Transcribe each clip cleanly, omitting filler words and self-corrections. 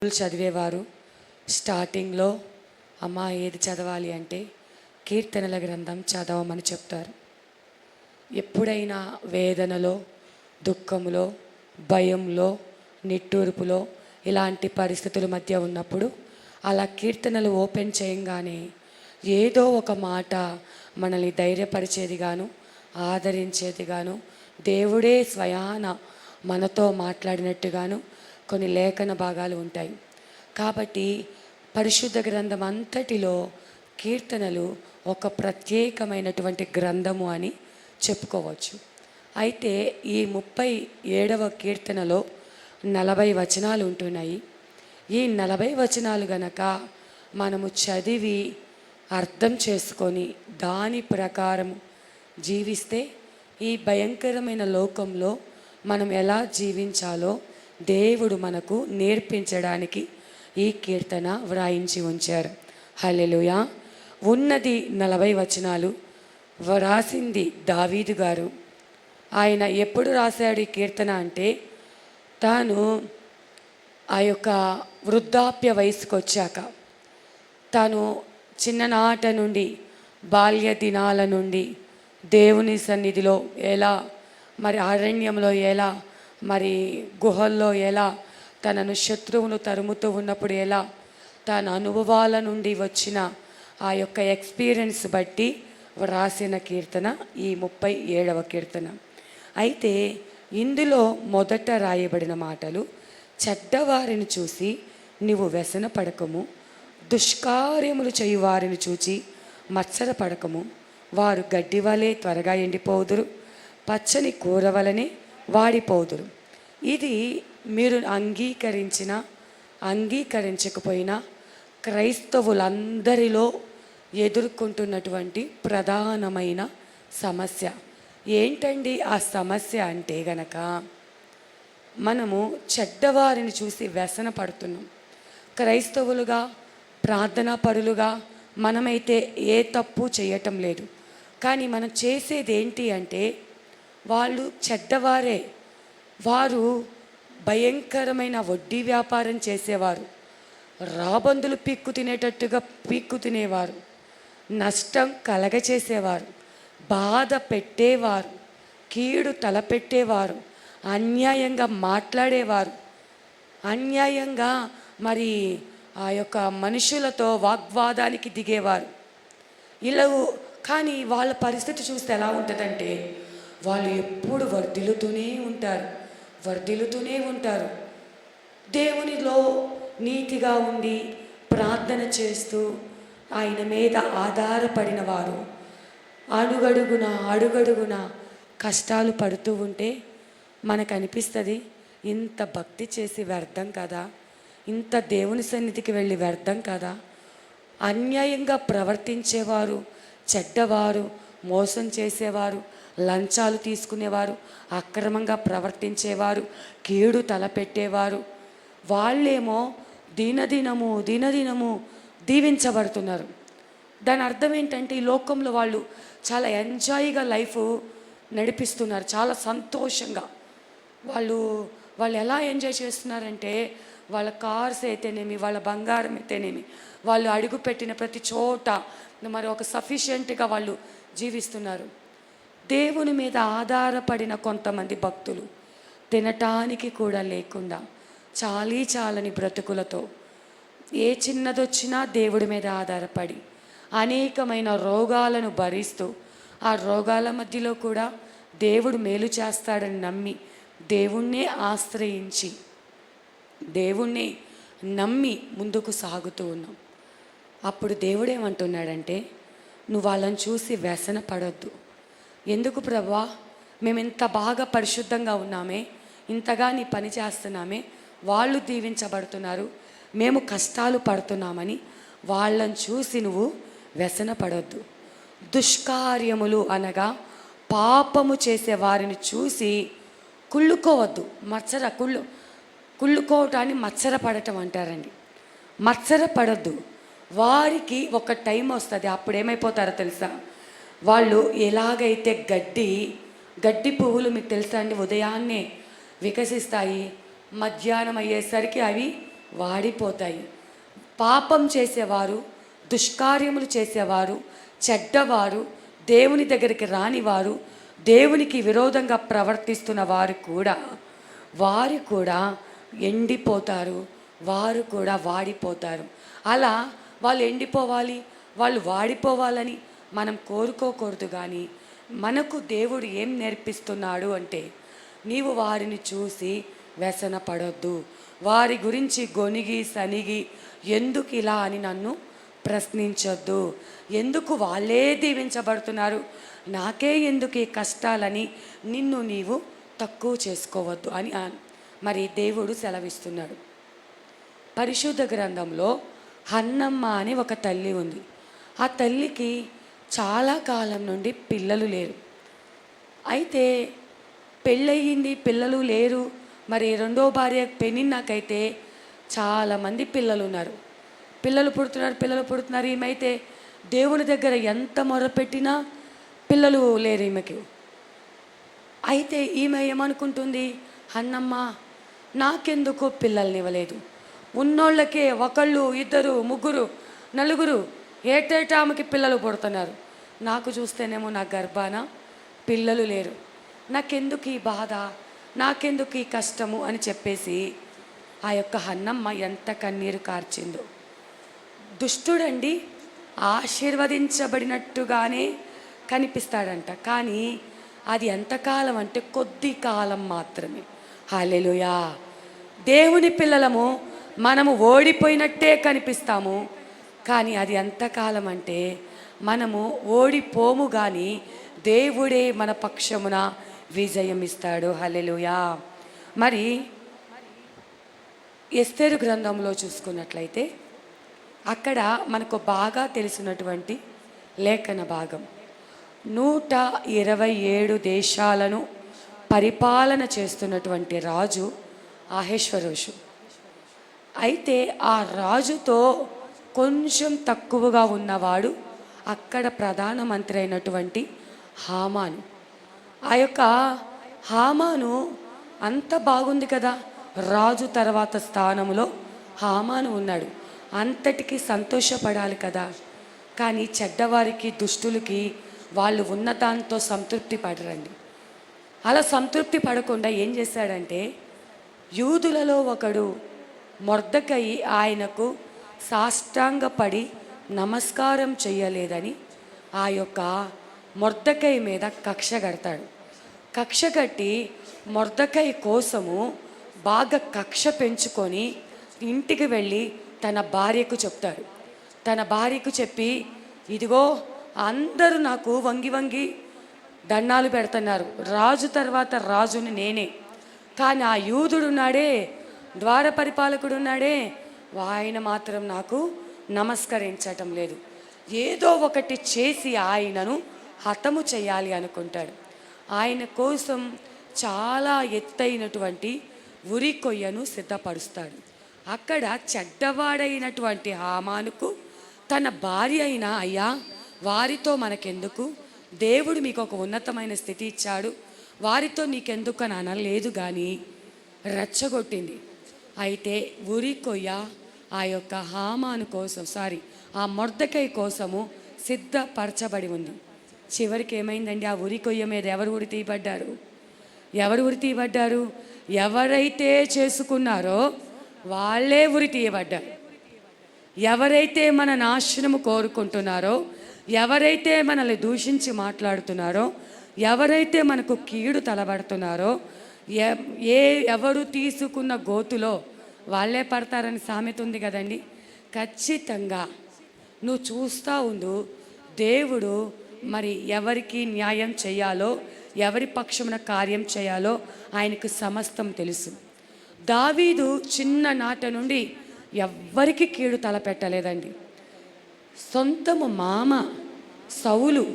చదివేవారు స్టార్టింగ్లో అమ్మ ఏది చదవాలి అంటే కీర్తనల గ్రంథం చదవమని చెప్తారు. ఎప్పుడైనా వేదనలో, దుఃఖంలో, భయంలో, నిట్టూర్పులో ఇలాంటి పరిస్థితుల మధ్య ఉన్నప్పుడు అలా కీర్తనలు ఓపెన్ చేయంగానే ఏదో ఒక మాట మనల్ని ధైర్యపరిచేదిగాను, ఆదరించేదిగాను, దేవుడే స్వయాన మనతో మాట్లాడినట్టుగాను కొన్ని లేఖన భాగాలు ఉంటాయి. కాబట్టి పరిశుద్ధ గ్రంథం అంతటిలో కీర్తనలు ఒక ప్రత్యేకమైనటువంటి గ్రంథము అని చెప్పుకోవచ్చు. అయితే ఈ 37వ కీర్తనలో 40 వచనాలు ఉంటున్నాయి. ఈ 40 వచనాలు గనక మనము చదివి అర్థం చేసుకొని దాని ప్రకారం జీవిస్తే ఈ భయంకరమైన లోకంలో మనం ఎలా జీవించాలో దేవుడు మనకు నేర్పించడానికి ఈ కీర్తన వ్రాయించి ఉంచారు. హల్లెలూయా. ఉన్నది 40 వచనాలు. వ్రాసింది దావీదు గారు. ఆయన ఎప్పుడు రాశాడు ఈ కీర్తన అంటే తాను ఆ యొక్క వృద్ధాప్య వయసుకు వచ్చాక, తాను చిన్ననాట నుండి బాల్య దినాల నుండి దేవుని సన్నిధిలో ఎలా, మరి అరణ్యంలో ఎలా, మరి గుహల్లో ఎలా, తనను శత్రువును తరుముతూ ఉన్నప్పుడు ఎలా, తన అనుభవాల నుండి వచ్చిన ఆ యొక్క ఎక్స్పీరియన్స్ బట్టి వ్రాసిన కీర్తన ఈ 37వ కీర్తన. అయితే ఇందులో మొదట రాయబడిన మాటలు, చెడ్డవారిని చూసి నీవు వ్యసన పడకము, దుష్కార్యములు చేయువారిని చూచి మత్సర పడకము, వారు గడ్డి వలె త్వరగా ఎండిపోదురు, పచ్చని కూర వలనే వాడిపోదురు. ఇది మీరు అంగీకరించినా అంగీకరించకపోయినా క్రైస్తవులందరిలో ఎదుర్కొంటున్నటువంటి ప్రధానమైన సమస్య ఏంటండి? ఆ సమస్య అంటే గనక మనము చెడ్డవారిని చూసి వ్యసన పడుతున్నాం. క్రైస్తవులుగా, ప్రార్థనా పరులుగా మనమైతే ఏ తప్పు చేయటం లేదు. కానీ మనం చేసేది ఏంటి అంటే వాళ్ళు చెడ్డవారే. వారు భయంకరమైన వడ్డీ వ్యాపారం చేసేవారు, రాబందులు పీక్కు తినేటట్టుగా పీక్కు తినేవారు, నష్టం కలగచేసేవారు, బాధ పెట్టేవారు, కీడు తలపెట్టేవారు, అన్యాయంగా మాట్లాడేవారు, అన్యాయంగా మరి ఆ యొక్క మనుషులతో వాగ్వాదానికి దిగేవారు. ఇలా కానీ వాళ్ళ పరిస్థితి చూస్తే ఎలా ఉంటుందంటే వాళ్ళు ఎప్పుడు వర్ధిల్లుతూనే ఉంటారు. దేవునిలో నీతిగా ఉండి ప్రార్థన చేస్తూ ఆయన మీద ఆధారపడిన వారు అడుగడుగున కష్టాలు పడుతూ ఉంటే మనకు అనిపిస్తుంది, ఇంత భక్తి చేసి వ్యర్థం కదా, ఇంత దేవుని సన్నిధికి వెళ్ళి వ్యర్థం కదా. అన్యాయంగా ప్రవర్తించేవారు, చెడ్డవారు, మోసం చేసేవారు, లంచాలు తీసుకునేవారు, అక్రమంగా ప్రవర్తించేవారు, కీడు తలపెట్టేవారు, వాళ్ళేమో దినదినము దీవించబడుతున్నారు. దాని అర్థం ఏంటంటే ఈ లోకంలో వాళ్ళు చాలా ఎంజాయ్గా లైఫ్ నడిపిస్తున్నారు, చాలా సంతోషంగా. వాళ్ళు ఎలా ఎంజాయ్ చేస్తున్నారంటే వాళ్ళ కార్స్ అయితేనేమి, వాళ్ళ బంగారం అయితేనేమి, వాళ్ళు అడుగుపెట్టిన ప్రతి చోట మరి ఒక సఫిషియెంట్గా వాళ్ళు జీవిస్తున్నారు. దేవుని మీద ఆధారపడిన కొంతమంది భక్తులు తినటానికి కూడా లేకుండా చాలని బ్రతుకులతో ఏ చిన్నదొచ్చినా దేవుడి మీద ఆధారపడి అనేకమైన రోగాలను భరిస్తూ ఆ రోగాల మధ్యలో కూడా దేవుడు మేలు చేస్తాడని నమ్మి దేవుణ్ణే ఆశ్రయించి దేవుణ్ణి నమ్మి ముందుకు సాగుతూ ఉన్నాం. అప్పుడు దేవుడు ఏమంటున్నాడంటే నువ్వు వాళ్ళని చూసి వ్యసన పడొద్దు. ఎందుకు ప్రభువా, మేము ఇంత బాగా పరిశుద్ధంగా ఉన్నామే, ఇంతగా నీ పని చేస్తున్నామే, వాళ్ళు దీవించబడుతున్నారు, మేము కష్టాలు పడుతున్నామని వాళ్ళని చూసి నువ్వు వ్యసన పడొద్దు. దుష్కార్యములు అనగా పాపము చేసే వారిని చూసి కుళ్ళుకోవద్దు. కుళ్ళుకోవటాన్ని మత్సర పడటం అంటారండి. మత్సర పడద్దు. వారికి ఒక టైం వస్తుంది, అప్పుడు ఏమైపోతారో తెలుసా? వాళ్ళు ఎలాగైతే గడ్డి పువ్వులు మీకు తెలుసా అండి, ఉదయాన్నే వికసిస్తాయి, మధ్యాహ్నం అయ్యేసరికి అవి వాడిపోతాయి. పాపం చేసేవారు, దుష్కార్యములు చేసేవారు, చెడ్డవారు, దేవుని దగ్గరికి రానివారు, దేవునికి విరోధంగా ప్రవర్తిస్తున్న వారు కూడా ఎండిపోతారు, వారు కూడా వాడిపోతారు. అలా వాళ్ళు ఎండిపోవాలి, వాళ్ళు వాడిపోవాలని మనం కోరుకోకూడదు. కానీ మనకు దేవుడు ఏం నేర్పిస్తున్నాడు అంటే, నీవు వారిని చూసి వ్యసన పడొద్దు, వారి గురించి గొనిగి సనిగి ఎందుకు ఇలా అని నన్ను ప్రశ్నించొద్దు, ఎందుకు వాళ్ళే దీవించబడుతున్నారు, నాకే ఎందుకు ఈ కష్టాలని నిన్ను నీవు తక్కువ చేసుకోవద్దు అని మరి దేవుడు సెలవిస్తున్నాడు. పరిశుద్ధ గ్రంథంలో హన్నమ్మ అని ఒక తల్లి ఉంది. ఆ తల్లికి చాలా కాలం నుండి పిల్లలు లేరు. అయితే పెళ్ళయింది, పిల్లలు లేరు. మరి రెండో భార్య పెనిన్నాకైతే చాలామంది పిల్లలు ఉన్నారు, పిల్లలు పుడుతున్నారు. ఈమెయితే దేవుని దగ్గర ఎంత మొరపెట్టినా పిల్లలు లేరు ఈమెకి. అయితే ఈమె ఏమనుకుంటుంది, అన్నమ్మ నాకెందుకు పిల్లల్ని ఇవ్వలేదు, ఉన్నోళ్ళకే ఒకళ్ళు ఇద్దరు ముగ్గురు నలుగురు ఏటేటా ఆమెకి పిల్లలు పుడుతున్నారు, నాకు చూస్తేనేమో నా గర్భాన పిల్లలు లేరు, నాకెందుకు ఈ బాధ, నాకెందుకు ఈ కష్టము అని చెప్పేసి ఆ యొక్క హన్నమ్మ ఎంత కన్నీరు కార్చిందో. దుష్టుడండి ఆశీర్వదించబడినట్టుగానే కనిపిస్తాడంట, కానీ అది ఎంతకాలం అంటే కొద్ది కాలం మాత్రమే. హల్లెలూయా. దేవుని పిల్లలము మనము ఓడిపోయినట్టే కనిపిస్తాము, కానీ అది ఎంతకాలం అంటే మనము ఓడిపోము, కానీ దేవుడే మన పక్షమున విజయం ఇస్తాడు. హల్లెలూయా. మరి ఎస్తేరు గ్రంథంలో చూసుకున్నట్లయితే అక్కడ మనకు బాగా తెలిసినటువంటి లేఖన భాగం, 127 దేశాలను పరిపాలన చేస్తున్నటువంటి రాజు అహష్వేరోషు. అయితే ఆ రాజుతో కొంచెం తక్కువగా ఉన్నవాడు అక్కడ ప్రధానమంత్రి అయినటువంటి హామాను. ఆ యొక్క హామాను అంత బాగుంది కదా, రాజు తర్వాత స్థానంలో హామాను ఉన్నాడు, అంతటికి సంతోషపడాలి కదా. కానీ చెడ్డవారికి, దుష్టులకి వాళ్ళు ఉన్న దాంతో సంతృప్తి పడరండి. అలా సంతృప్తి పడకుండా ఏం చేశాడంటే, యూదులలో ఒకడు మొర్దెకయి ఆయనకు సాష్టాంగపడి నమస్కారం చేయలేదని ఆ యొక్క మొర్దెకై మీద కక్ష కడతాడు. కక్ష కట్టి మొర్దెకై కోసము బాగా కక్ష పెంచుకొని ఇంటికి వెళ్ళి తన భార్యకు చెప్తాడు. తన భార్యకు చెప్పి, ఇదిగో అందరూ నాకు వంగి వంగి దండాలు పెడుతున్నారు, రాజు తర్వాత రాజుని నేనే, కానీ ఆ యూదుడున్నాడే, ద్వార పరిపాలకుడు ఉన్నాడే, ఆయన మాత్రం నాకు నమస్కరించటం లేదు, ఏదో ఒకటి చేసి ఆయనను హతము చేయాలి అనుకుంటాడు. ఆయన కోసం చాలా ఎత్తైనటువంటి ఉరి కొయ్యను సిద్ధపరుస్తాడు. అక్కడ చెడ్డవాడైనటువంటి హామానుకు తన భార్య అయిన, అయ్యా వారితో మనకెందుకు, దేవుడు మీకు ఒక ఉన్నతమైన స్థితి ఇచ్చాడు, వారితో నీకెందుకు అని అనలేదు, కానీ రెచ్చగొట్టింది. అయితే ఉరి కొయ్య ఆ యొక్క హామాను కోసం, ఆ మొర్దెకై కోసము సిద్ధపరచబడి ఉంది. చివరికి ఏమైందండి, ఆ ఉరి కొయ్య మీద ఎవరు ఉరి తీయబడ్డారు? ఎవరైతే చేసుకున్నారో వాళ్ళే ఉరి తీయబడ్డారు. ఎవరైతే మన నాశనము కోరుకుంటున్నారో, ఎవరైతే మనల్ని దూషించి మాట్లాడుతున్నారో, ఎవరైతే మనకు కీడు తలబడుతున్నారో, ఎవరు తీసుకున్న గోతులో వాళ్ళే పడతారని సామెత ఉంది కదండి. ఖచ్చితంగా నువ్వు చూస్తూ ఉండు, దేవుడు మరి ఎవరికి న్యాయం చేయాలో, ఎవరి పక్షమున కార్యం చేయాలో ఆయనకు సమస్తం తెలుసు. దావీదు చిన్ననాట నుండి ఎవ్వరికి కీడు తలపెట్టలేదండి. సొంతము మామ సౌలు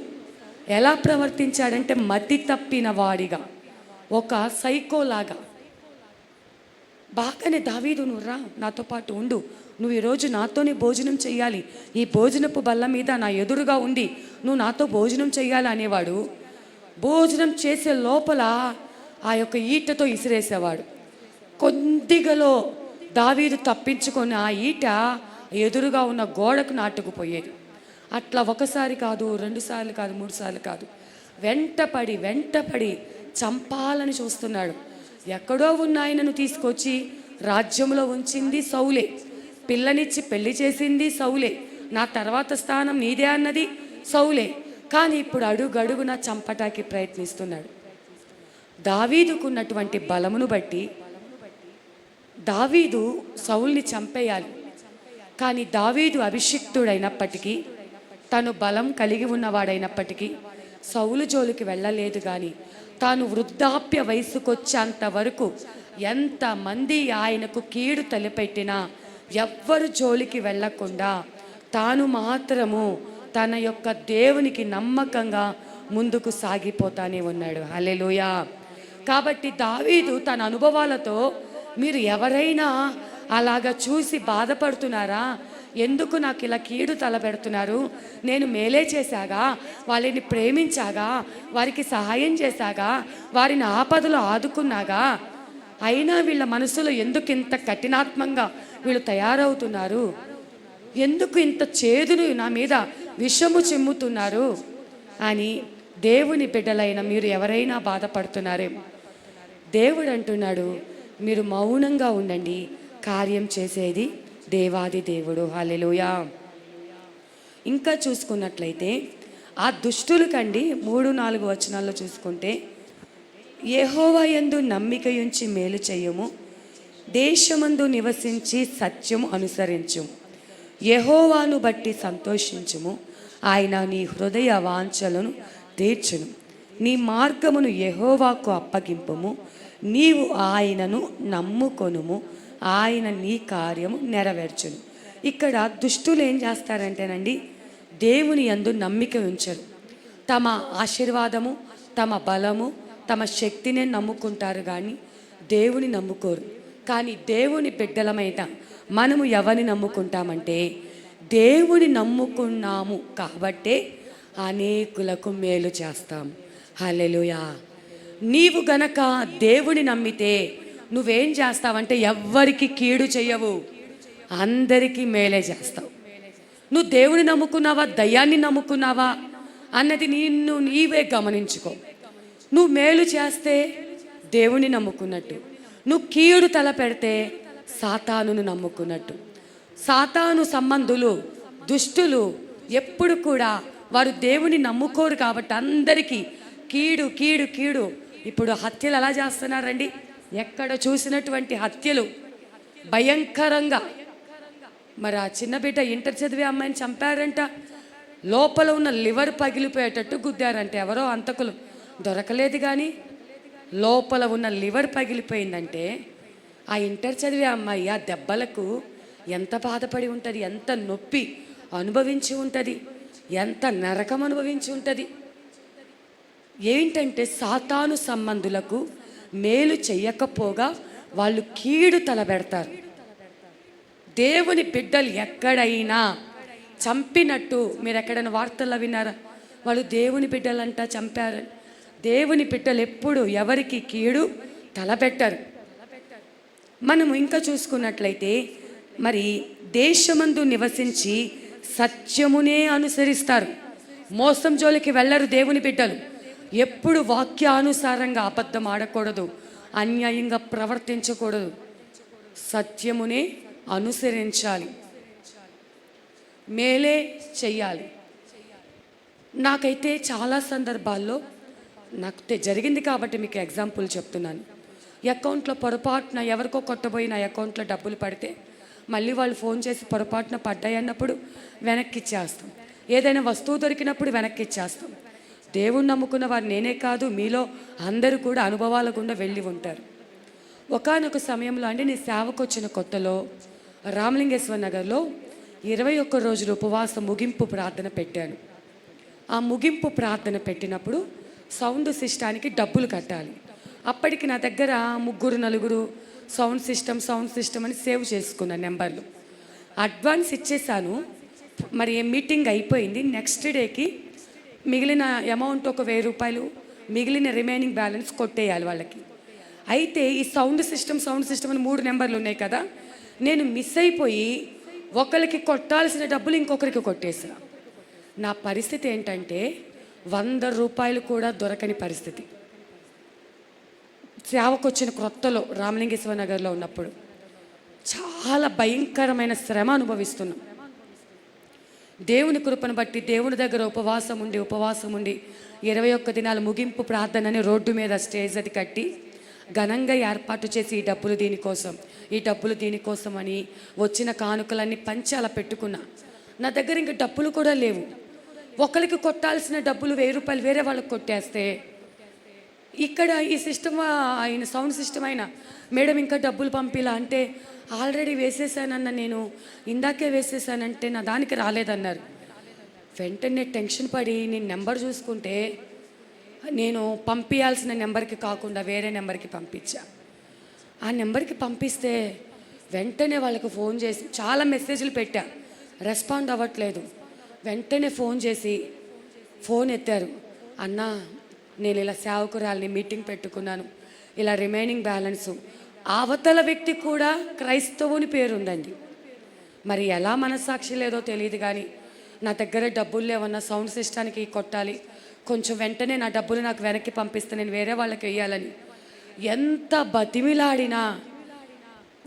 ఎలా ప్రవర్తించాడంటే, మతి తప్పిన వాడిగా, ఒక సైకోలాగా. బాగానే దావీదు, నువ్వు రా నాతో పాటు ఉండు, నువ్వు ఈరోజు నాతోనే భోజనం చెయ్యాలి, ఈ భోజనపు బల్ల మీద నా ఎదురుగా ఉండి నువ్వు నాతో భోజనం చెయ్యాలి అనేవాడు. భోజనం చేసే లోపల ఆ యొక్క ఈటతో ఇసిరేసేవాడు. కొద్దిగలో దావీదు తప్పించుకొని ఆ ఈట ఎదురుగా ఉన్న గోడకు నాటుకుపోయేది. అట్లా ఒకసారి కాదు, 2 సార్లు కాదు, 3 సార్లు కాదు, వెంటపడి చంపాలని చూస్తున్నాడు. ఎక్కడో ఉన్న ఆయనను తీసుకొచ్చి రాజ్యంలో ఉంచింది సౌలే, పిల్లనిచ్చి పెళ్లి చేసింది సౌలే, నా తర్వాత స్థానం నీదే అన్నది సౌలే. కానీ ఇప్పుడు అడుగడుగున చంపటానికి ప్రయత్నిస్తున్నాడు. దావీదుకున్నటువంటి బలమును బట్టి దావీదు సౌల్ని చంపేయాలి. కానీ దావీదు అభిషిక్తుడైనప్పటికీ, తను బలం కలిగి ఉన్నవాడైనప్పటికీ సౌలు జోలికి వెళ్ళలేదు. కానీ తాను వృద్ధాప్య వయసుకొచ్చేంత వరకు ఎంతమంది ఆయనకు కీడు తలపెట్టినా ఎవ్వరు జోలికి వెళ్ళకుండా తాను మాత్రము తన యొక్క దేవునికి నమ్మకంగా ముందుకు సాగిపోతానే ఉన్నాడు. హల్లెలూయా. కాబట్టి దావీదు తన అనుభవాలతో, మీరు ఎవరైనా అలాగా చూసి బాధపడుతున్నారా, ఎందుకు నాకు ఇలా కీడు తలపెడుతున్నారు, నేను మేలే చేశాగా, వాళ్ళని ప్రేమించాగా, వారికి సహాయం చేశాగా, వారిని ఆపదలో ఆదుకున్నాగా, అయినా వీళ్ళ మనసులో ఎందుకు ఇంత కఠినాత్మంగా వీళ్ళు తయారవుతున్నారు, ఎందుకు ఇంత చేదును నా మీద విషము చిమ్ముతున్నారు అని దేవుని బిడ్డలైన మీరు ఎవరైనా బాధపడుతున్నారేమో. దేవుడు అంటున్నాడు, మీరు మౌనంగా ఉండండి, కార్యం చేసేది దేవాది దేవుడు. హల్లెలూయా. ఇంకా చూసుకున్నట్లయితే ఆ దుష్టులు కండి 3-4 వచనాల్లో చూసుకుంటే, యెహోవా యందు నమ్మిక ఉంచి మేలు చేయము, దేశమందు నివసించి సత్యము అనుసరించుము, యెహోవాను బట్టి సంతోషించుము, ఆయన నీ హృదయ వాంఛలను తీర్చును, నీ మార్గమును యెహోవాకు అప్పగింపుము, నీవు ఆయనను నమ్ముకొనుము, ఆయన నీ కార్యము నెరవేర్చును. ఇక్కడ దుష్టులు ఏం చేస్తారంటేనండి, దేవుని యందు నమ్మిక ఉంచరు. తమ ఆశీర్వాదము, తమ బలము, తమ శక్తినే నమ్ముకుంటారు కానీ దేవుని నమ్ముకోరు. కానీ దేవుని బిడ్డలమైన మనము ఎవరిని నమ్ముకుంటామంటే, దేవుని నమ్ముకున్నాము కాబట్టే అనేకులకు మేలు చేస్తాం. హల్లెలూయా. నీవు గనక దేవుని నమ్మితే నువ్వేం చేస్తావంటే ఎవ్వరికి కీడు చెయ్యవు, అందరికీ మేలే చేస్తావు. నువ్వు దేవుని నమ్ముకున్నావా, దయ్యాన్ని నమ్ముకున్నావా అన్నది నీవే గమనించుకో. నువ్వు మేలు చేస్తే దేవుని నమ్ముకున్నట్టు, నువ్వు కీడు తల పెడితే సాతానును నమ్ముకున్నట్టు. సాతాను సంబంధులు, దుష్టులు ఎప్పుడు కూడా వారు దేవుని నమ్ముకోరు కాబట్టి అందరికీ కీడు కీడు కీడు. ఇప్పుడు హత్యలు ఎలా చేస్తున్నారండి, ఎక్కడ చూసినటువంటి హత్యలు భయంకరంగా. మరి ఆ చిన్న బిడ్డ ఇంటర్ చదివే అమ్మాయిని చంపారంట, లోపల ఉన్న లివర్ పగిలిపోయేటట్టు గుద్దారంట. ఎవరో అంతకులు దొరకలేదు కానీ లోపల ఉన్న లివర్ పగిలిపోయిందంటే ఆ ఇంటర్ చదివే అమ్మాయి ఆ దెబ్బలకు ఎంత బాధపడి ఉంటుంది, ఎంత నొప్పి అనుభవించి ఉంటుంది, ఎంత నరకం అనుభవించి ఉంటుంది. ఏంటంటే సాతాను సంబంధులకు మేలు చెయ్యకపోగా వాళ్ళు కీడు తలబెడతారు. దేవుని బిడ్డలు ఎక్కడైనా చంపినట్టు మీరు ఎక్కడైనా వార్తల్లో విన్నారా? వాళ్ళు దేవుని బిడ్డలంట చంపారు. దేవుని బిడ్డలు ఎప్పుడు ఎవరికి కీడు తలపెట్టరు. మనము ఇంకా చూసుకున్నట్లయితే, మరి దేశమందు నివసించి సత్యమునే అనుసరిస్తారు. మోసం జోలికి వెళ్ళరు దేవుని బిడ్డలు. ఎప్పుడు వాక్యానుసారంగా అబద్ధం ఆడకూడదు, అన్యాయంగా ప్రవర్తించకూడదు, సత్యమునే అనుసరించాలి, మేలే చెయ్యాలి. నాకైతే చాలా సందర్భాల్లో నాకు జరిగింది కాబట్టి మీకు ఎగ్జాంపుల్ చెప్తున్నాను. అకౌంట్లో పొరపాటున ఎవరికో కొట్టబోయి నా అకౌంట్లో డబ్బులు పడితే మళ్ళీ వాళ్ళు ఫోన్ చేసి పొరపాటున పడ్డాయి అన్నప్పుడు వెనక్కి ఇచ్చేస్తాం. ఏదైనా వస్తువు దొరికినప్పుడు వెనక్కి ఇచ్చేస్తాం. దేవుణ్ణి నమ్ముకున్న వారు నేనే కాదు, మీలో అందరూ కూడా అనుభవాల గుండా వెళ్ళి ఉంటారు. ఒకానొక సమయంలో అండి, నేను సేవకు వచ్చిన కొత్తలో రామలింగేశ్వర నగర్లో 21 రోజులు ఉపవాస ముగింపు ప్రార్థన పెట్టాను. ఆ ముగింపు ప్రార్థన పెట్టినప్పుడు సౌండ్ సిస్టానికి డబ్బులు కట్టాలి. అప్పటికి నా దగ్గర 3-4 సౌండ్ సిస్టమ్ అని సేవ్ చేసుకున్న నెంబర్లు అడ్వాన్స్ ఇచ్చేసాను. మరి మీటింగ్ అయిపోయింది. నెక్స్ట్ డేకి మిగిలిన అమౌంట్ ఒక 1000 రూపాయలు, మిగిలిన రిమైనింగ్ బ్యాలెన్స్ కొట్టేయాలి వాళ్ళకి. అయితే ఈ సౌండ్ సిస్టమ్ అని 3 నెంబర్లు ఉన్నాయి కదా, నేను మిస్ అయిపోయి ఒకరికి కొట్టాల్సిన డబ్బులు ఇంకొకరికి కొట్టేసా. నా పరిస్థితి ఏంటంటే 100 రూపాయలు కూడా దొరకని పరిస్థితి. సేవకు వచ్చిన క్రొత్తలో రామలింగేశ్వర నగర్లో ఉన్నప్పుడు చాలా భయంకరమైన శ్రమ అనుభవిస్తున్నాం. దేవుని కృపను బట్టి దేవుని దగ్గర ఉపవాసం ఉండి 21 దినాల ముగింపు ప్రార్థనని రోడ్డు మీద స్టేజ్ అది కట్టి ఘనంగా ఏర్పాటు చేసి ఈ డబ్బులు దీనికోసం అని వచ్చిన కానుకలన్నీ పంచి అలా పెట్టుకున్నా. నా దగ్గర ఇంక డబ్బులు కూడా లేవు. ఒకరికి కొట్టాల్సిన డబ్బులు 1000 రూపాయలు వేరే వాళ్ళకి కొట్టేస్తే ఇక్కడ ఈ సిస్టమ్ ఆయన సౌండ్ సిస్టమ్ అయినా మేడం ఇంకా డబ్బులు పంపిలా అంటే ఆల్రెడీ వేసేసానన్న, నేను ఇందాకే వేసేసానంటే నా దానికి రాలేదన్నారు. వెంటనే టెన్షన్ పడి నేను నెంబర్ చూసుకుంటే నేను పంపించాల్సిన నెంబర్కి కాకుండా వేరే నెంబర్కి పంపించా. ఆ నెంబర్కి పంపిస్తే వెంటనే వాళ్ళకి ఫోన్ చేసి చాలా మెసేజ్లు పెట్టా, రెస్పాండ్ అవ్వట్లేదు. వెంటనే ఫోన్ చేసి ఫోన్ ఎత్తారు. అన్నా, నేను ఇలా సేవకురాలిని మీటింగ్ పెట్టుకున్నాను, ఇలా రిమైనింగ్ బ్యాలెన్సు. అవతల వ్యక్తి కూడా క్రైస్తవుని పేరుందండి. మరి ఎలా మనస్సాక్షి లేదో తెలియదు కానీ నా దగ్గర డబ్బులు లేవన్నా సౌండ్ సిస్టానికి కొట్టాలి, కొంచెం వెంటనే నా డబ్బులు నాకు వెనక్కి పంపిస్తే నేను వేరే వాళ్ళకి వెయ్యాలని ఎంత బతిమిలాడినా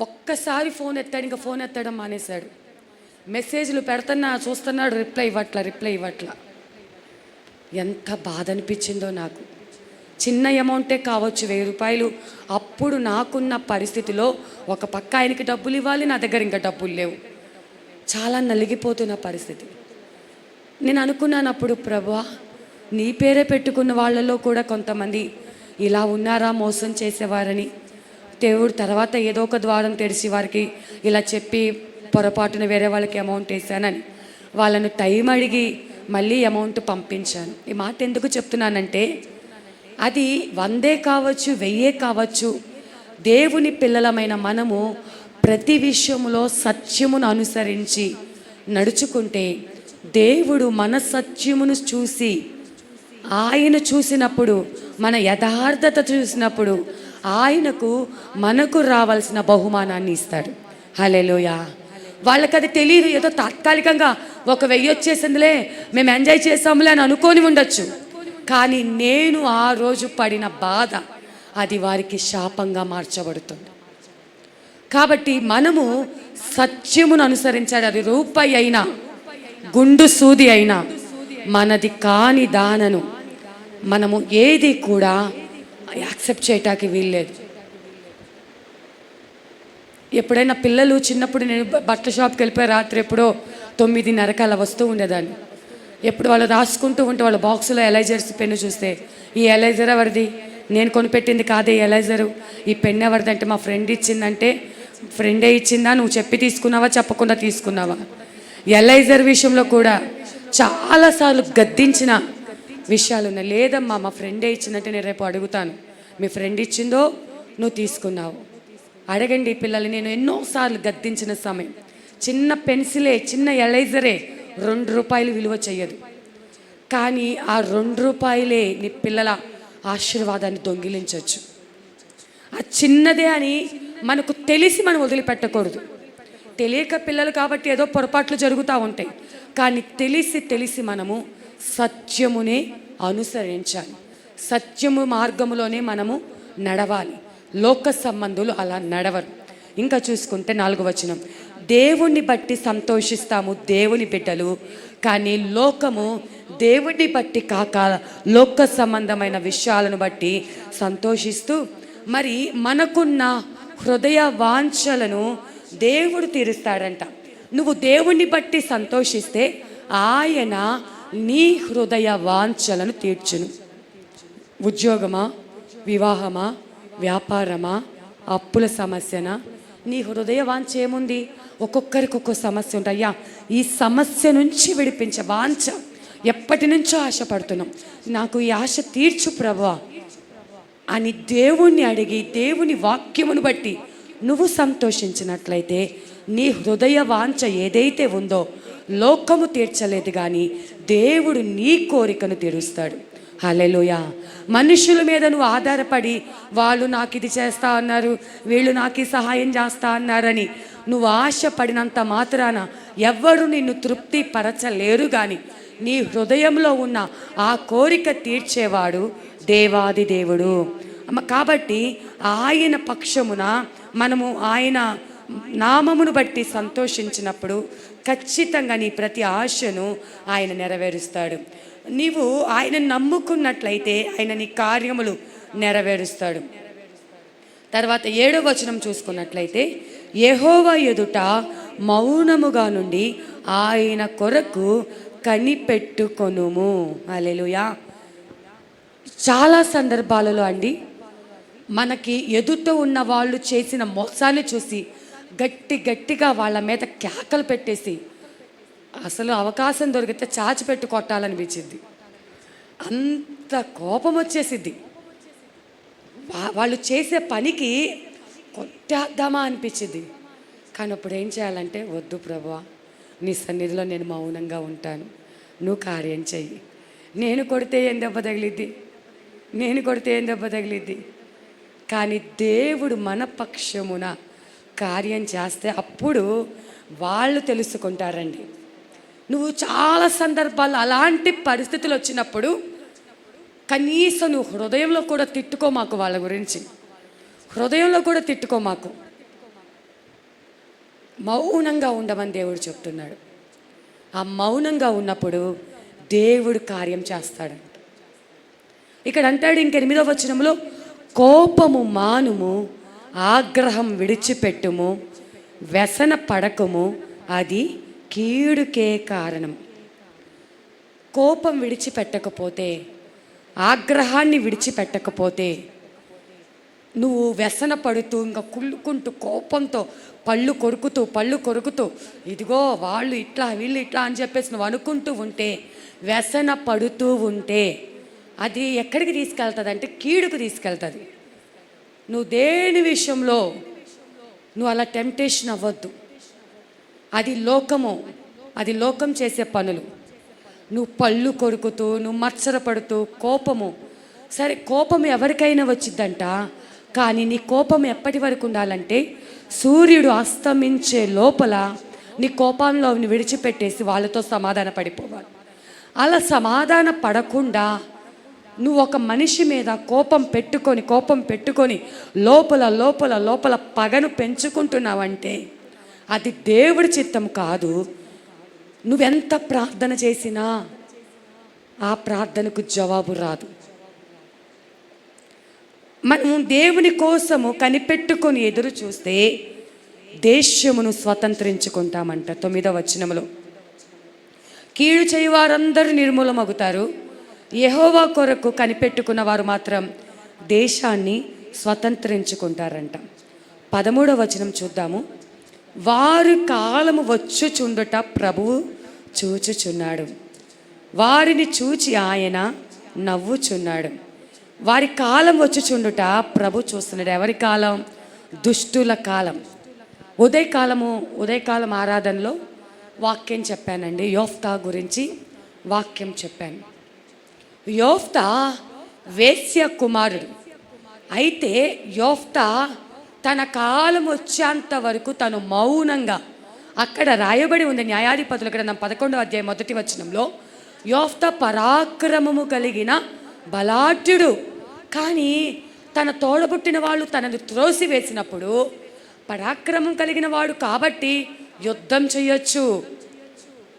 ఒక్కసారి ఫోన్ ఎత్తాడు, ఇంకా ఫోన్ ఎత్తడం మానేశాడు. మెసేజ్లు పెడుతున్నా చూస్తున్నాడు, రిప్లై ఇవ్వట్లా. ఎంత బాధ అనిపించిందో నాకు. చిన్న అమౌంటే కావచ్చు, 1000 రూపాయలు. అప్పుడు నాకున్న పరిస్థితిలో ఒక పక్క ఆయనకి డబ్బులు ఇవ్వాలి, నా దగ్గర ఇంకా డబ్బులు లేవు. చాలా నలిగిపోతున్న పరిస్థితి. నేను అనుకున్నాను అప్పుడు, ప్రభువా, నీ పేరే పెట్టుకున్న వాళ్ళలో కూడా కొంతమంది ఇలా ఉన్నారా మోసం చేసేవారని. దేవుడు తర్వాత ఏదో ఒక ద్వారం తెరిచి వారికి ఇలా చెప్పి పొరపాటున వేరే వాళ్ళకి అమౌంట్ వేసానని వాళ్ళను టైం అడిగి మళ్ళీ అమౌంట్ పంపించాను. ఈ మాట ఎందుకు చెప్తున్నానంటే అది 100 కావచ్చు, 1000 కావచ్చు, దేవుని పిల్లలమైన మనము ప్రతి విషయంలో సత్యమును అనుసరించి నడుచుకుంటే దేవుడు మన సత్యమును చూసి ఆయన చూసినప్పుడు, మన యథార్థత చూసినప్పుడు ఆయనకు మనకు రావాల్సిన బహుమానాన్ని ఇస్తాడు. హల్లెలూయా. వాళ్ళకి అది తెలియదు, ఏదో తాత్కాలికంగా ఒక 1000 వచ్చేసిందిలే, మేము ఎంజాయ్ చేసాములే అని అనుకొని ఉండొచ్చు. కానీ నేను ఆ రోజు పడిన బాధ అది వారికి శాపంగా మార్చబడుతుంది. కాబట్టి మనము సత్యమును అనుసరించాలి. అది రూపాయి అయినా గుండు సూది అయినా మనది కాని దానను మనము ఏది కూడా యాక్సెప్ట్ చేయటానికి వీల్లేదు. ఎప్పుడైనా పిల్లలు చిన్నప్పుడు నేను బట్టల షాప్కి వెళ్ళిపోయి రాత్రి ఎప్పుడో 9:30 అలా వస్తూ ఉండేదాన్ని. ఎప్పుడు వాళ్ళు రాసుకుంటూ ఉంటే వాళ్ళ బాక్సులో ఎలైజర్స్ పెన్ను చూస్తే, ఈ ఎలైజర్ ఎవరిది, నేను కొనిపెట్టింది కాదే ఎలైజరు, ఈ పెన్ ఎవరిది అంటే మా ఫ్రెండ్ ఇచ్చిందంటే, ఫ్రెండే ఇచ్చిందా, నువ్వు చెప్పి తీసుకున్నావా చెప్పకుండా తీసుకున్నావా. ఎలైజర్ విషయంలో కూడా చాలాసార్లు గద్దించిన విషయాలు ఉన్నాయి. లేదమ్మా మా ఫ్రెండే ఇచ్చిందంటే నేను రేపు అడుగుతాను, మీ ఫ్రెండ్ ఇచ్చిందో నువ్వు తీసుకున్నావు, అడగండి పిల్లలు. నేను ఎన్నోసార్లు గద్దించిన సమయం. చిన్న పెన్సిలే, చిన్న ఎలైజరే 2 రూపాయలు విలువ చేయదు. కానీ ఆ 2 రూపాయలే నీ పిల్లల ఆశీర్వాదాన్ని దొంగిలించవచ్చు. ఆ చిన్నదే అని మనకు తెలిసి మనం వదిలిపెట్టకూడదు. తెలియక పిల్లలు కాబట్టి ఏదో పొరపాట్లు జరుగుతూ ఉంటాయి. కానీ తెలిసి మనము సత్యమునే అనుసరించాలి, సత్యము మార్గములోనే మనము నడవాలి. లోక సంబంధులు అలా నడవరు. ఇంకా చూసుకుంటే 4వ వచనం, దేవుణ్ణి బట్టి సంతోషిస్తాము దేవుని బిడ్డలు, కానీ లోకము దేవుణ్ణి బట్టి కాక లోక సంబంధమైన విషయాలను బట్టి సంతోషిస్తూ మరి మనకున్న హృదయ వాంఛలను దేవుడు తీరుస్తాడంట. నువ్వు దేవుణ్ణి బట్టి సంతోషిస్తే ఆయన నీ హృదయ వాంఛలను తీర్చును. ఉద్యోగమా, వివాహమా, వ్యాపారమా, అప్పుల సమస్యనా, నీ హృదయ వాంఛ ఏముంది? ఒక్కొక్కరికి ఒక్కొక్క సమస్య ఉంటుంది. అయ్యా, ఈ సమస్య నుంచి విడిపించే వాంఛ ఎప్పటి నుంచో ఆశపడుతున్నాం, నాకు ఈ ఆశ తీర్చు ప్రభువా అని దేవుణ్ణి అడిగి దేవుని వాక్యమును బట్టి నువ్వు సంతోషించినట్లయితే నీ హృదయ వాంఛ ఏదైతే ఉందో లోకము తీర్చలేదు కానీ దేవుడు నీ కోరికను తీరుస్తాడు. హల్లెలూయా. మనుషుల మీద నువ్వు ఆధారపడి వాళ్ళు నాకు ఇది చేస్తా అన్నారు, వీళ్ళు నాకు ఈ సహాయం చేస్తా అన్నారని నువ్వు ఆశపడినంత మాత్రాన ఎవ్వరు నిన్ను తృప్తి పరచలేరు. కానీ నీ హృదయంలో ఉన్న ఆ కోరిక తీర్చేవాడు దేవాది దేవుడు. కాబట్టి ఆయన పక్షమున మనము ఆయన నామమును బట్టి సంతోషించినప్పుడు ఖచ్చితంగా నీ ప్రతి ఆశను ఆయన నెరవేరుస్తాడు. నీవు ఆయన నమ్ముకున్నట్లయితే ఆయన నీ కార్యములు నెరవేరుస్తాడు. తర్వాత 7వ వచనం చూసుకున్నట్లయితే, యెహోవా ఎదుట మౌనముగా నుండి ఆయన కొరకు కనిపెట్టుకొనుము. హల్లెలూయా. చాలా సందర్భాలలో అండి మనకి ఎదుట ఉన్న వాళ్ళు చేసిన మోసాలు చూసి గట్టిగా వాళ్ళ మీద కేకలు పెట్టేసి అసలు అవకాశం దొరికితే చాచి పెట్టి కొట్టాలనిపించింది. అంత కోపం వచ్చేసిద్ది. వాళ్ళు చేసే పనికి కొట్టేద్దామా అనిపించింది. కానీ ఇప్పుడు ఏం చేయాలంటే, వద్దు ప్రభువా, నీ సన్నిధిలో నేను మౌనంగా ఉంటాను, నువ్వు కార్యం చెయ్యి. నేను కొడితే ఏం దెబ్బ తగిలిద్ది, కానీ దేవుడు మన పక్షమున కార్యం చేస్తే అప్పుడు వాళ్ళు తెలుసుకుంటారండి. నువ్వు చాలా సందర్భాల్లో అలాంటి పరిస్థితులు వచ్చినప్పుడు కనీసం నువ్వు హృదయంలో కూడా తిట్టుకోమాకు, వాళ్ళ గురించి హృదయంలో కూడా తిట్టుకోమాకు, మౌనంగా ఉండమని దేవుడు చెప్తున్నాడు. ఆ మౌనంగా ఉన్నప్పుడు దేవుడు కార్యం చేస్తాడంట. ఇక్కడ అంటాడు ఇంక 8వ వచనంలో, కోపము మానుము, ఆగ్రహం విడిచిపెట్టుము, వ్యసన పడకము, అది కీడుకే కారణం. కోపం విడిచిపెట్టకపోతే, ఆగ్రహాన్ని విడిచిపెట్టకపోతే, నువ్వు వ్యసన పడుతూ ఇంకా కుళ్ళుకుంటూ కోపంతో పళ్ళు కొరుకుతూ ఇదిగో వాళ్ళు ఇట్లా వీళ్ళు ఇట్లా అని చెప్పేసి నువ్వు అనుకుంటూ ఉంటే, వ్యసన పడుతూ ఉంటే అది ఎక్కడికి తీసుకెళ్తుంది అంటే కీడుకు తీసుకెళ్తుంది. నువ్వు దేని విషయంలో నువ్వు అలా టెంప్టేషన్ అవ్వద్దు. అది లోకం చేసే పనులు. నువ్వు పళ్ళు కొరుకుతూ, నువ్వు మత్సరపడుతూ, కోపము. సరే, కోపం ఎవరికైనా వచ్చిద్దంట, కానీ నీ కోపం ఎప్పటి వరకు ఉండాలంటే సూర్యుడు అస్తమించే లోపల నీ కోపంలో విడిచిపెట్టేసి వాళ్ళతో సమాధాన పడిపోవాలి. అలా సమాధాన పడకుండా నువ్వు ఒక మనిషి మీద కోపం పెట్టుకొని లోపల పగను పెంచుకుంటున్నావంటే అది దేవుడి చిత్తం కాదు. నువ్వెంత ప్రార్థన చేసినా ఆ ప్రార్థనకు జవాబు రాదు. మనం దేవుని కోసము కనిపెట్టుకొని ఎదురు చూస్తే దేశమును స్వతంత్రించుకుంటామంట. 9వ వచనంలో, కీడు చేయవారందరూ నిర్మూలమగుతారు, యెహోవా కొరకు కనిపెట్టుకున్న వారు మాత్రం దేశాన్ని స్వతంత్రించుకుంటారంట. 13వ వచనం చూద్దాము. వారి కాలము వచ్చుచుండుట ప్రభువు చూచుచున్నాడు, వారిని చూచి ఆయన నవ్వుచున్నాడు. వారి కాలం వచ్చుచుండుట ప్రభు చూస్తున్నాడు. ఎవరి కాలం? దుష్టుల కాలం. ఉదయకాలం ఆరాధనలో వాక్యం చెప్పానండి. యోఫ్తా గురించి వాక్యం చెప్పాను. యోఫ్తా వేశ్య కుమారుడు. అయితే యోఫ్తా తన కాలం వచ్చేంత వరకు తను మౌనంగా, అక్కడ రాయబడి ఉంది న్యాయాధిపతుల గ్రంథం 11వ అధ్యాయం 1వ వచనంలో, యోఫ్తా పరాక్రమము కలిగిన బలాఢ్యుడు. కానీ తన తోడబుట్టిన వాళ్ళు తనను త్రోసివేసినప్పుడు, పరాక్రమం కలిగిన వాడు కాబట్టి యుద్ధం చేయొచ్చు,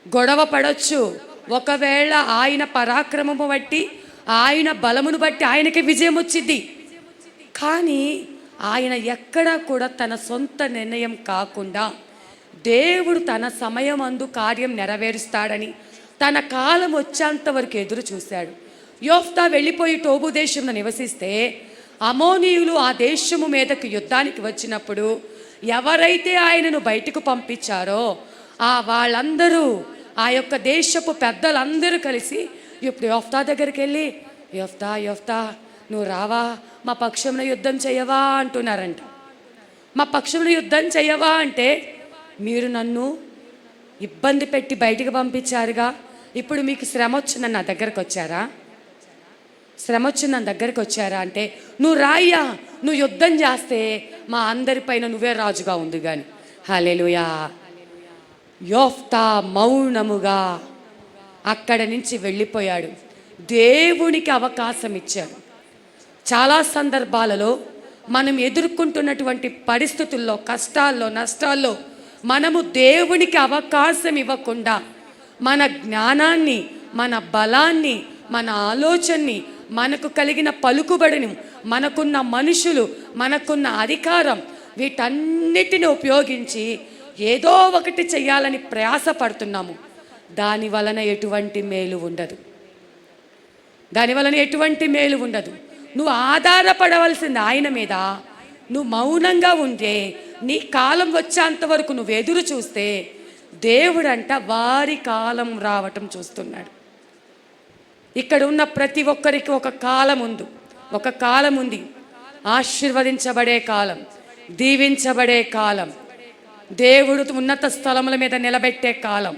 గొడవ పడవచ్చు. ఒకవేళ ఆయన పరాక్రమము బట్టి, ఆయన బలమును బట్టి ఆయనకి విజయం వచ్చింది. కానీ ఆయన ఎక్కడా కూడా తన సొంత నిర్ణయం కాకుండా దేవుడు తన సమయం అందు కార్యం నెరవేరుస్తాడని తన కాలం వచ్చేంత వరకు ఎదురు చూశాడు. యోఫ్తా వెళ్ళిపోయి టోబు దేశంలో నివసిస్తే అమోనీయులు ఆ దేశము మీదకు యుద్ధానికి వచ్చినప్పుడు ఎవరైతే ఆయనను బయటకు పంపించారో వాళ్ళందరూ, ఆ యొక్క దేశపు పెద్దలందరూ కలిసి ఇప్పుడు యోఫ్తా దగ్గరికి వెళ్ళి, యోఫ్తా నువ్వు రావా, మా పక్షంలో యుద్ధం చేయవా అంటున్నారంట. మా పక్షంలో యుద్ధం చేయవా అంటే, మీరు నన్ను ఇబ్బంది పెట్టి బయటికి పంపించారుగా, ఇప్పుడు మీకు శ్రమ వచ్చిందని నా దగ్గరకు వచ్చారా? శ్రమ వచ్చి నా దగ్గరికి వచ్చారా అంటే, నువ్వు రాయ్యా, నువ్వు యుద్ధం చేస్తే మా అందరిపైన నువ్వే రాజుగా ఉంది కానీ. హల్లెలూయా. యోఫ్తా మౌనముగా అక్కడ నుంచి వెళ్ళిపోయాడు. దేవునికి అవకాశం ఇచ్చాడు. చాలా సందర్భాలలో మనం ఎదుర్కొంటున్నటువంటి పరిస్థితుల్లో, కష్టాల్లో, నష్టాల్లో మనము దేవునికి అవకాశం ఇవ్వకుండా మన జ్ఞానాన్ని, మన బలాన్ని, మన ఆలోచనని, మనకు కలిగిన పలుకుబడిని, మనకున్న మనుషులు, మనకున్న అధికారం, వీటన్నిటిని ఉపయోగించి ఏదో ఒకటి చేయాలని ప్రయాసపడుతున్నాము. దాని వలన ఎటువంటి మేలు ఉండదు. దానివలన ఎటువంటి మేలు ఉండదు. నువ్వు ఆధారపడవలసింది ఆయన మీద. నువ్వు మౌనంగా ఉంటే, నీ కాలం వచ్చేంత వరకు నువ్వు ఎదురు చూస్తే, దేవుడంట వారి కాలం రావటం చూస్తున్నాడు. ఇక్కడ ఉన్న ప్రతి ఒక్కరికి ఒక కాలం ఉంది. ఒక కాలం ఉంది. ఆశీర్వదించబడే కాలం, దీవించబడే కాలం, దేవుడు ఉన్నత స్థలముల మీద నిలబెట్టే కాలం.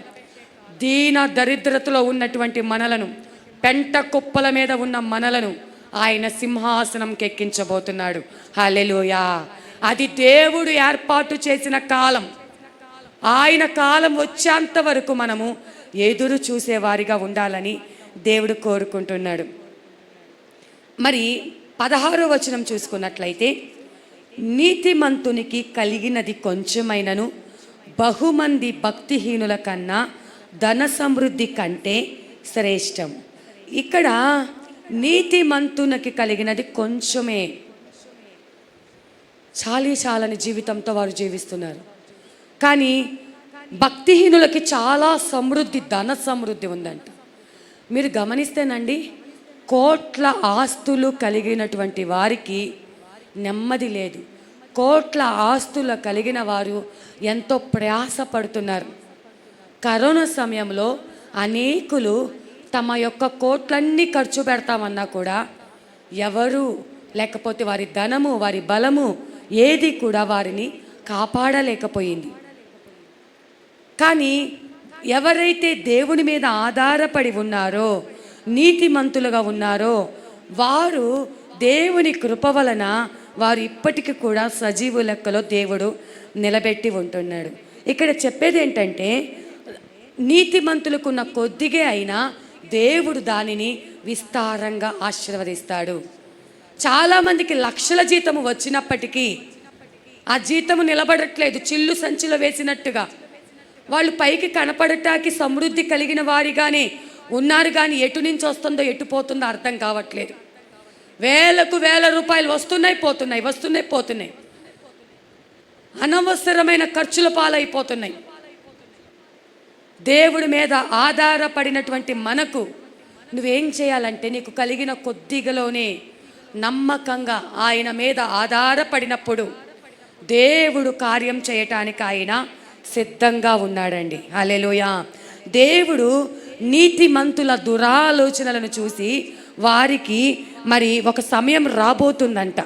దీన దరిద్రతలో ఉన్నటువంటి మనలను, పెంట కుప్పల మీద ఉన్న మనలను ఆయన సింహాసనంకి ఎక్కించబోతున్నాడు. హల్లెలూయా. అది దేవుడు ఏర్పాటు చేసిన కాలం. ఆయన కాలం వచ్చేంత వరకు మనము ఎదురు చూసేవారిగా ఉండాలని దేవుడు కోరుకుంటున్నాడు. మరి 16వ వచనం చూసుకున్నట్లయితే, నీతిమంతునికి కలిగినది కొంచెమైనను బహుమంది భక్తిహీనుల కన్నా ధన సమృద్ధి కంటే శ్రేష్టం. ఇక్కడ నీతిమంతునికి కలిగినది కొంచెమే. చాలని జీవితంతో వారు జీవిస్తున్నారు. కానీ భక్తిహీనులకి చాలా సమృద్ధి, ధన సమృద్ధి ఉందంట. మీరు గమనిస్తేనండి, కోట్ల ఆస్తులు కలిగినటువంటి వారికి నెమ్మది లేదు. కోట్ల ఆస్తులు కలిగిన వారు ఎంతో ప్రయాసపడుతున్నారు. కరోనా సమయంలో అనేకులు తమ యొక్క కోట్లన్నీ ఖర్చు పెడతామన్నా కూడా ఎవరు, లేకపోతే వారి ధనము, వారి బలము ఏది కూడా వారిని కాపాడలేకపోయింది. కానీ ఎవరైతే దేవుని మీద ఆధారపడి ఉన్నారో, నీతిమంతులుగా ఉన్నారో, వారు దేవుని కృప వలన వారు ఇప్పటికీ కూడా సజీవు లెక్కలో దేవుడు నిలబెట్టి ఉంటున్నాడు. ఇక్కడ చెప్పేది ఏంటంటే, నీతిమంతులకున్న కొద్దిగే అయినా దేవుడు దానిని విస్తారంగా ఆశీర్వదిస్తాడు. చాలామందికి లక్షల జీతము వచ్చినప్పటికీ ఆ జీతము నిలబడట్లేదు. చిల్లు సంచిలో వేసినట్టుగా వాళ్ళు పైకి కనపడటానికి సమృద్ధి కలిగిన వారిగానే ఉన్నారు. కానీ ఎటు నుంచి వస్తుందో ఎటు పోతుందో అర్థం కావట్లేదు. వేలకు వేల రూపాయలు వస్తున్నాయి పోతున్నాయి. అనవసరమైన ఖర్చుల పాలైపోతున్నాయి. దేవుడి మీద ఆధారపడినటువంటి మనకు నువ్వేం చేయాలంటే, నీకు కలిగిన కొద్దిగలోనే నమ్మకంగా ఆయన మీద ఆధారపడినప్పుడు దేవుడు కార్యం చేయటానికి ఆయన సిద్ధంగా ఉన్నాడండి. హల్లెలూయా. దేవుడు నీతిమంతుల దురాలోచనలను చూసి వారికి మరి ఒక సమయం రాబోతుందంట.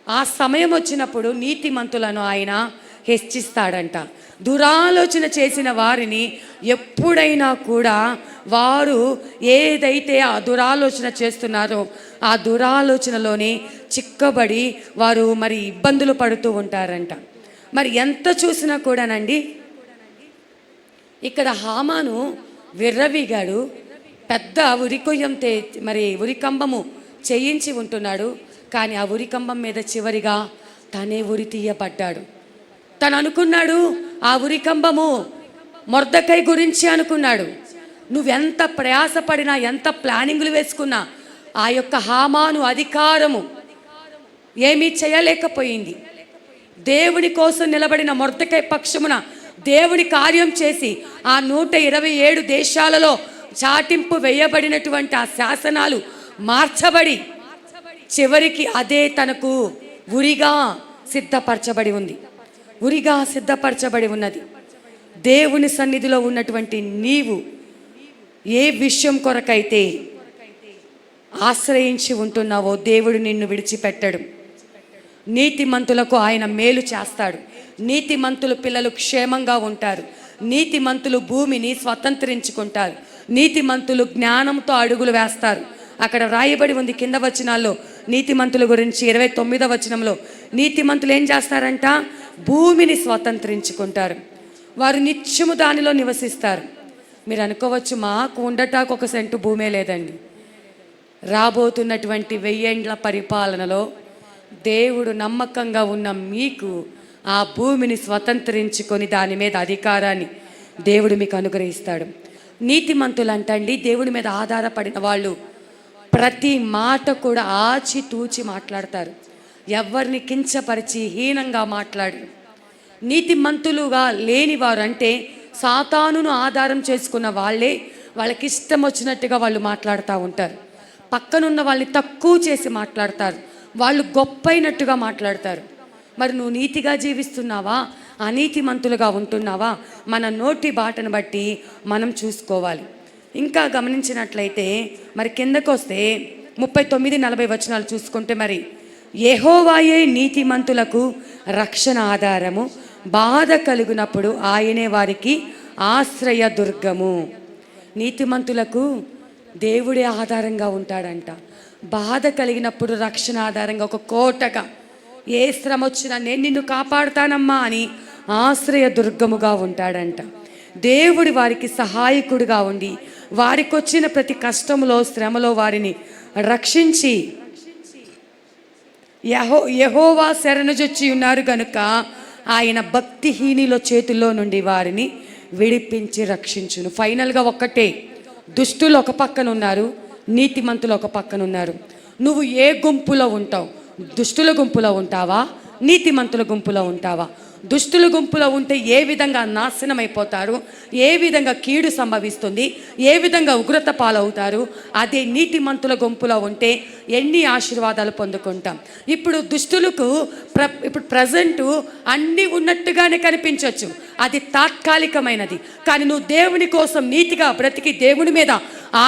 ఆ సమయం వచ్చినప్పుడు నీతిమంతులను ఆయన హెచ్చిస్తాడంట. దురాలోచన చేసిన వారిని ఎప్పుడైనా కూడా వారు ఏదైతే ఆ దురాలోచన చేస్తున్నారో ఆ దురాలోచనలోనే చిక్కబడి వారు మరి ఇబ్బందులు పడుతూ ఉంటారంట. మరి ఎంత చూసినా కూడానండి, ఇక్కడ హామాను విర్రవీగాడు. పెద్ద ఉరికొయ్యంతే మరి ఉరికంబము చేయించి ఉంటున్నాడు. కానీ ఆ ఉరికంబం మీద చివరిగా తనే ఉరి తీయబడ్డాడు. తను అనుకున్నాడు ఆ ఉరికంబము మొర్దెకై గురించి అనుకున్నాడు. నువ్వెంత ప్రయాసపడినా, ఎంత ప్లానింగ్లు వేసుకున్నా ఆ యొక్క హామాను అధికారము ఏమీ చేయలేకపోయింది. దేవుని కోసం నిలబడిన మొర్దెకై పక్షమున దేవుని కార్యం చేసి ఆ 127 దేశాలలో చాటింపు వేయబడినటువంటి ఆ శాసనాలు మార్చబడి చివరికి అదే తనకు ఉరిగా సిద్ధపరచబడి ఉన్నది. దేవుని సన్నిధిలో ఉన్నటువంటి నీవు ఏ విషయం కొరకైతే ఆశ్రయించి ఉంటున్నావో దేవుడు నిన్ను విడిచిపెట్టడు. నీతిమంతులకు ఆయన మేలు చేస్తాడు. నీతిమంతుల పిల్లలు క్షేమంగా ఉంటారు. నీతిమంతులు భూమిని స్వతంత్రించుకుంటారు. నీతిమంతులు జ్ఞానంతో అడుగులు వేస్తారు. అక్కడ రాయబడి ఉంది కింద వచనాల్లో నీతిమంతుల గురించి. 29వ వచనంలో నీతిమంతులు ఏం చేస్తారంట? భూమిని స్వతంత్రించుకుంటారు, వారు నిత్యము దానిలో నివసిస్తారు. మీరు అనుకోవచ్చు, మాకు ఉండటానికి 1 సెంటు భూమే లేదండి. రాబోతున్నటువంటి 1000 ఏండ్ల పరిపాలనలో దేవుడు నమ్మకంగా ఉన్న మీకు ఆ భూమిని స్వతంత్రించుకొని దాని మీద అధికారాన్ని దేవుడు మీకు అనుగ్రహిస్తాడు. నీతిమంతులు అంటండి, దేవుడి మీద ఆధారపడిన వాళ్ళు ప్రతి మాట కూడా ఆచితూచి మాట్లాడతారు. ఎవరిని కించపరిచి హీనంగా మాట్లాడు. నీతిమంతులుగా లేనివారు అంటే సాతానును ఆధారం చేసుకున్న వాళ్ళే వాళ్ళకి ఇష్టం వచ్చినట్టుగా వాళ్ళు మాట్లాడుతూ ఉంటారు. పక్కనున్న వాళ్ళని తక్కువ చేసి మాట్లాడతారు, వాళ్ళు గొప్పైనట్టుగా మాట్లాడతారు. మరి నువ్వు నీతిగా జీవిస్తున్నావా, అనీతిమంతులుగా ఉంటున్నావా? మన నోటి బాటను బట్టి మనం చూసుకోవాలి. ఇంకా గమనించినట్లయితే మరి కిందకు వస్తే 39-40 వచనాలు చూసుకుంటే, మరి యెహోవాయే నీతిమంతులకు రక్షణ ఆధారము, బాధ కలుగునప్పుడు ఆయనే వారికి ఆశ్రయ దుర్గము. నీతిమంతులకు దేవుడే ఆధారంగా ఉంటాడంట. బాధ కలిగినప్పుడు రక్షణ ఆధారంగా, ఒక కోటగా, ఏ శ్రమ వచ్చినా నేను నిన్ను కాపాడుతానమ్మా అని ఆశ్రయ దుర్గముగా ఉంటాడంట. దేవుడి వారికి సహాయకుడిగా ఉండి వారికి వచ్చిన ప్రతి కష్టంలో, శ్రమలో వారిని రక్షించి యెహోవా శరణుజొచ్చి ఉన్నారు గనుక ఆయన భక్తిహీనుల చేతుల్లో నుండి వారిని విడిపించి రక్షించును. ఫైనల్గా ఒక్కటే, దుష్టులు ఒక పక్కన ఉన్నారు, నీతిమంతులు ఒక పక్కన ఉన్నారు. నువ్వు ఏ గుంపులో ఉంటావు? దుష్టుల గుంపులో ఉంటావా, నీతిమంతుల గుంపులో ఉంటావా? దుష్టుల గుంపులో ఉంటే ఏ విధంగా నాశనం అయిపోతారు, ఏ విధంగా కీడు సంభవిస్తుంది, ఏ విధంగా ఉగ్రత పాలవుతారు. అదే నీతిమంతుల గుంపులో ఉంటే ఎన్ని ఆశీర్వాదాలు పొందుకుంటాం. ఇప్పుడు దుష్టులకు ఇప్పుడు ప్రజెంటు అన్నీ ఉన్నట్టుగానే కనిపించవచ్చు, అది తాత్కాలికమైనది. కానీ నువ్వు దేవుని కోసం నీతిగా బ్రతికి దేవుని మీద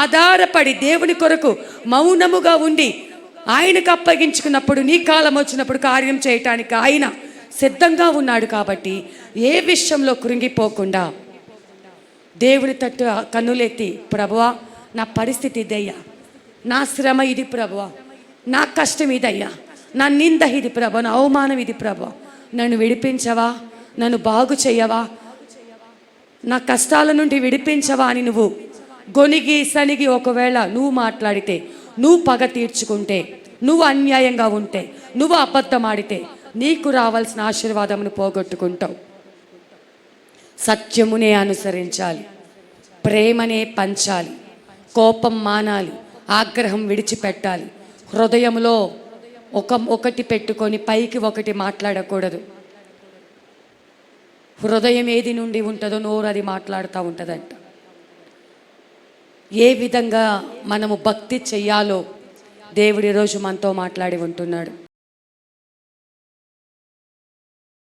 ఆధారపడి దేవుని కొరకు మౌనముగా ఉండి ఆయనకు అప్పగించుకున్నప్పుడు నీ కాలం వచ్చినప్పుడు కార్యం చేయటానికి ఆయన సిద్ధంగా ఉన్నాడు. కాబట్టి ఏ విషయంలో కృంగిపోకుండా దేవుని తట్టు కన్నులెత్తి, ప్రభువా నా పరిస్థితి ఇదయ్యా, నా శ్రమ ఇది ప్రభువా, నా కష్టం ఇదయ్యా, నా నింద ఇది ప్రభు, నా అవమానం ఇది ప్రభు, నన్ను విడిపించవా, నన్ను బాగు చెయ్యవా, నా కష్టాల నుండి విడిపించవా అని నువ్వు గొనిగి సనిగి ఒకవేళ నువ్వు మాట్లాడితే, నువ్వు పగ తీర్చుకుంటే, నువ్వు అన్యాయంగా ఉంటే, నువ్వు అబద్ధం ఆడితే నీకు రావాల్సిన ఆశీర్వాదమును పోగొట్టుకుంటావు. సత్యమునే అనుసరించాలి, ప్రేమనే పంచాలి, కోపం మానాలి, ఆగ్రహం విడిచిపెట్టాలి. హృదయంలో ఒకటి పెట్టుకొని పైకి ఒకటి మాట్లాడకూడదు. హృదయం ఏది నుండి ఉంటుందో నోరు అది మాట్లాడుతూ ఉంటుందంట. ఏ విధంగా మనము భక్తి చెయ్యాలో దేవుడు ఈరోజు మనతో మాట్లాడి ఉంటున్నాడు.